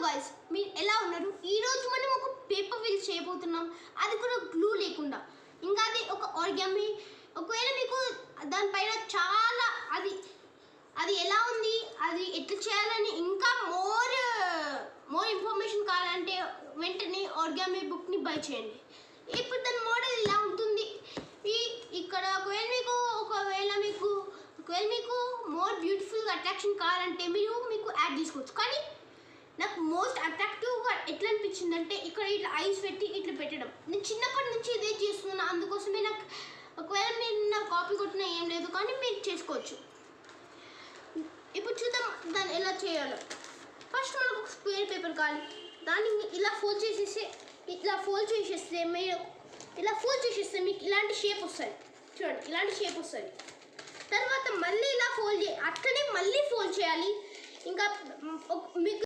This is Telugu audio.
గైస్, మీరు ఎలా ఉన్నారు? ఈరోజు మనం ఒక పేపర్ వీల్ చేయబోతున్నాం, అది కూడా గ్లూ లేకుండా. ఇంకా అది ఒక ఆర్గామి. ఒకవేళ మీకు దానిపైన చాలా అది ఎలా ఉంది, అది ఎట్లా చేయాలని ఇంకా మోర్ ఇన్ఫర్మేషన్ కావాలంటే వెంటనే ఆర్గామి బుక్ని బై చేయండి. ఇప్పుడు దాని మోడల్ ఇలా ఉంటుంది. ఇక్కడ ఒకవేళ మీకు మోర్ బ్యూటిఫుల్గా అట్రాక్షన్ కావాలంటే మీకు యాడ్ తీసుకోవచ్చు. కానీ నాకు మోస్ట్ అట్రాక్టివ్గా ఎట్లా అనిపించిందంటే ఇక్కడ ఇట్లా ఐస్ పెట్టి ఇట్లా పెట్టడం. నేను చిన్నప్పటి నుంచి ఇదే చేస్తున్నాను, అందుకోసమే నాకు ఒకవేళ మీరు నా కాపీ కొట్టినా ఏం లేదు, కానీ మీరు చేసుకోవచ్చు. ఇప్పుడు చూద్దాం దాన్ని ఎలా చేయాలో. ఫస్ట్ మనకు ఒక స్క్వేర్ పేపర్ కావాలి. దాన్ని ఇలా ఫోల్డ్ చేసేస్తే మీకు ఇలాంటి షేప్ వస్తుంది. చూడండి, ఇలాంటి షేప్ వస్తుంది. తర్వాత మళ్ళీ ఇలా అట్లనే మళ్ళీ ఫోల్డ్ చేయాలి. ఇంకా మీకు